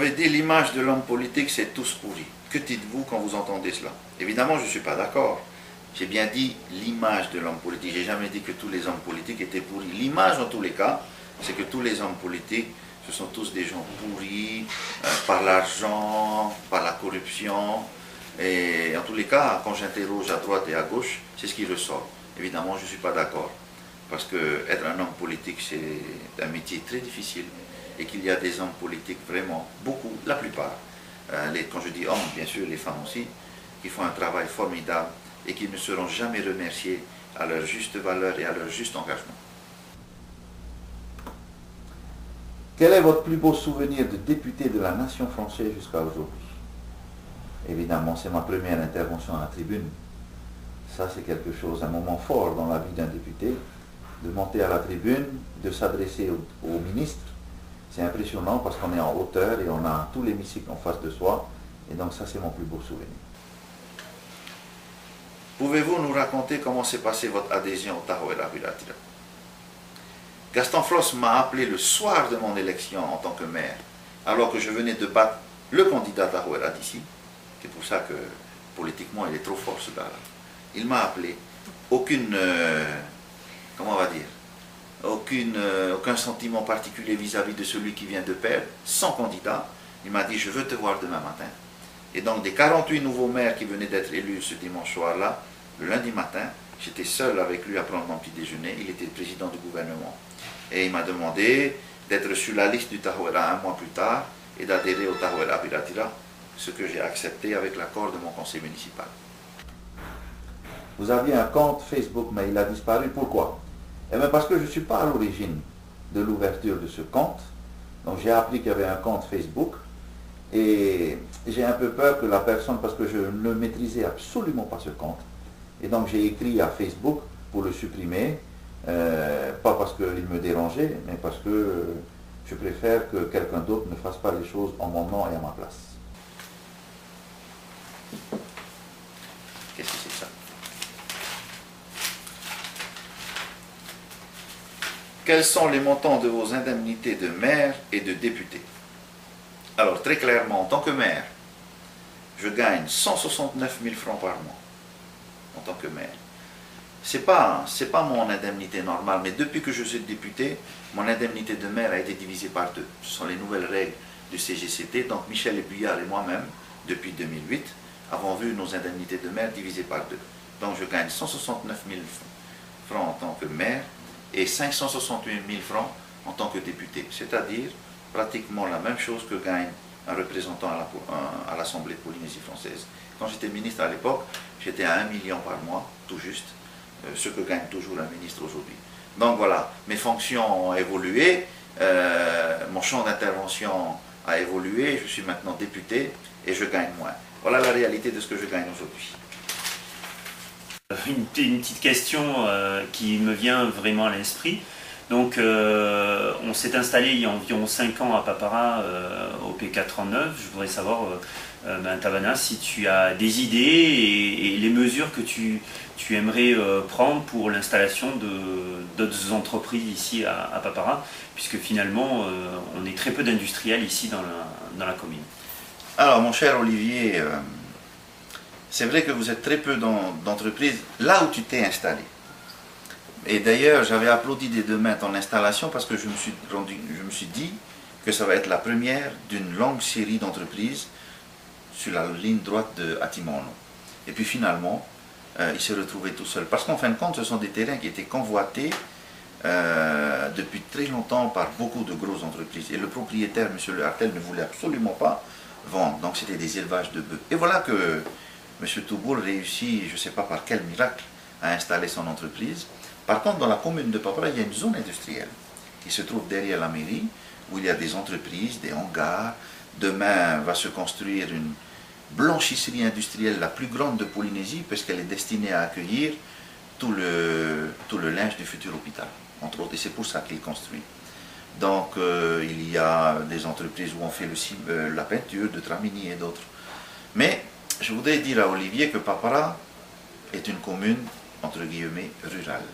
avez dit l'image de l'homme politique, c'est tous pourri. Que dites-vous quand vous entendez cela? Évidemment, je ne suis pas d'accord. J'ai bien dit l'image de l'homme politique. J'ai jamais dit que tous les hommes politiques étaient pourris. L'image, en tous les cas, c'est que tous les hommes politiques, ce sont tous des gens pourris par l'argent, par la corruption. Et en tous les cas, quand j'interroge à droite et à gauche, c'est ce qui ressort. Évidemment, je ne suis pas d'accord. Parce que être un homme politique, c'est un métier très difficile. Et qu'il y a des hommes politiques vraiment, beaucoup, la plupart. Quand je dis hommes, bien sûr, les femmes aussi, qui font un travail formidable et qui ne seront jamais remerciés à leur juste valeur et à leur juste engagement. Quel est votre plus beau souvenir de député de la nation française jusqu'à aujourd'hui? Évidemment, c'est ma première intervention à la tribune. Ça, c'est quelque chose, un moment fort dans la vie d'un député, de monter à la tribune, de s'adresser au ministre. C'est impressionnant parce qu'on est en hauteur et on a tout l'hémicycle en face de soi. Et donc ça, c'est mon plus beau souvenir. Pouvez-vous nous raconter comment s'est passée votre adhésion au Tahouéra Biratira? Gaston Floss m'a appelé le soir de mon élection en tant que maire, alors que je venais de battre le candidat Tahouéra d'ici. C'est pour ça que politiquement, il est trop fort ce gars-là. Il m'a appelé. Comment on va dire, aucun sentiment particulier vis-à-vis de celui qui vient de perdre, sans candidat. Il m'a dit, je veux te voir demain matin. Et donc, des 48 nouveaux maires qui venaient d'être élus ce dimanche soir-là, le lundi matin, j'étais seul avec lui à prendre mon petit déjeuner. Il était le président du gouvernement. Et il m'a demandé d'être sur la liste du Tahouéra un mois plus tard et d'adhérer au Tahouéra Biratira, ce que j'ai accepté avec l'accord de mon conseil municipal. Vous aviez un compte Facebook, mais il a disparu. Pourquoi? Eh bien parce que je ne suis pas à l'origine de l'ouverture de ce compte. Donc j'ai appris qu'il y avait un compte Facebook. Et j'ai un peu peur que la personne, parce que je ne maîtrisais absolument pas ce compte. Et donc j'ai écrit à Facebook pour le supprimer. Pas parce qu'il me dérangeait, mais parce que je préfère que quelqu'un d'autre ne fasse pas les choses en mon nom et à ma place. Qu'est-ce que c'est ça? Quels sont les montants de vos indemnités de maire et de député? Alors, très clairement, en tant que maire, je gagne 169 000 francs par mois, en tant que maire. C'est pas mon indemnité normale, mais depuis que je suis député, mon indemnité de maire a été divisée par deux. Ce sont les nouvelles règles du CGCT, donc Michel Ébuyard et moi-même, depuis 2008, avons vu nos indemnités de maire divisées par deux. Donc je gagne 169 000 francs en tant que maire, et 568 000 francs en tant que député, c'est-à-dire pratiquement la même chose que gagne un représentant à l'Assemblée de Polynésie française. Quand j'étais ministre à l'époque, j'étais à 1 million par mois, tout juste, ce que gagne toujours un ministre aujourd'hui. Donc voilà, mes fonctions ont évolué, mon champ d'intervention a évolué, je suis maintenant député et je gagne moins. Voilà la réalité de ce que je gagne aujourd'hui. Une petite question qui me vient vraiment à l'esprit. Donc on s'est installé il y a environ 5 ans à Papara au P409. Je voudrais savoir, Tavana, si tu as des idées et les mesures que tu aimerais prendre pour l'installation d'autres entreprises ici à Papara, puisque finalement on est très peu d'industriels ici dans la commune. Alors mon cher Olivier, c'est vrai que vous êtes très peu d'entreprises là où tu t'es installé. Et d'ailleurs, j'avais applaudi des deux mains ton installation parce que je me suis dit que ça va être la première d'une longue série d'entreprises sur la ligne droite de Atimono. Et puis finalement, il s'est retrouvé tout seul. Parce qu'en fin de compte, ce sont des terrains qui étaient convoités depuis très longtemps par beaucoup de grosses entreprises. Et le propriétaire, M. Le Hartel, ne voulait absolument pas vendre. Donc c'était des élevages de bœufs. Et voilà que M. Touboul réussit, je ne sais pas par quel miracle, à installer son entreprise. Par contre, dans la commune de Papara, il y a une zone industrielle qui se trouve derrière la mairie, où il y a des entreprises, des hangars. Demain va se construire une blanchisserie industrielle la plus grande de Polynésie, parce qu'elle est destinée à accueillir tout le linge du futur hôpital, entre autres, et c'est pour ça qu'il construit. Donc il y a des entreprises où on fait la peinture de Tramini et d'autres. Mais je voudrais dire à Olivier que Papara est une commune, entre guillemets, rurale.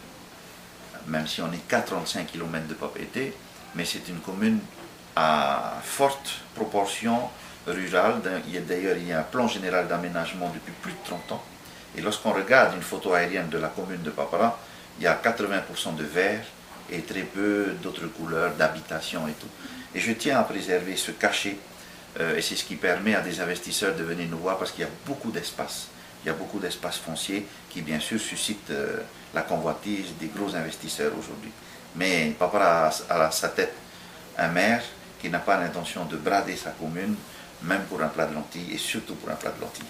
Même si on est qu'à 35 km de Papeete, mais c'est une commune à forte proportion rurale. D'ailleurs, il y a un plan général d'aménagement depuis plus de 30 ans. Et lorsqu'on regarde une photo aérienne de la commune de Papara, il y a 80% de vert et très peu d'autres couleurs, d'habitation et tout. Et je tiens à préserver ce cachet, et c'est ce qui permet à des investisseurs de venir nous voir parce qu'il y a beaucoup d'espace. Il y a beaucoup d'espace foncier qui, bien sûr, suscite la convoitise des gros investisseurs aujourd'hui. Mais Papara a à sa tête un maire qui n'a pas l'intention de brader sa commune, même pour un plat de lentilles et surtout pour un plat de lentilles.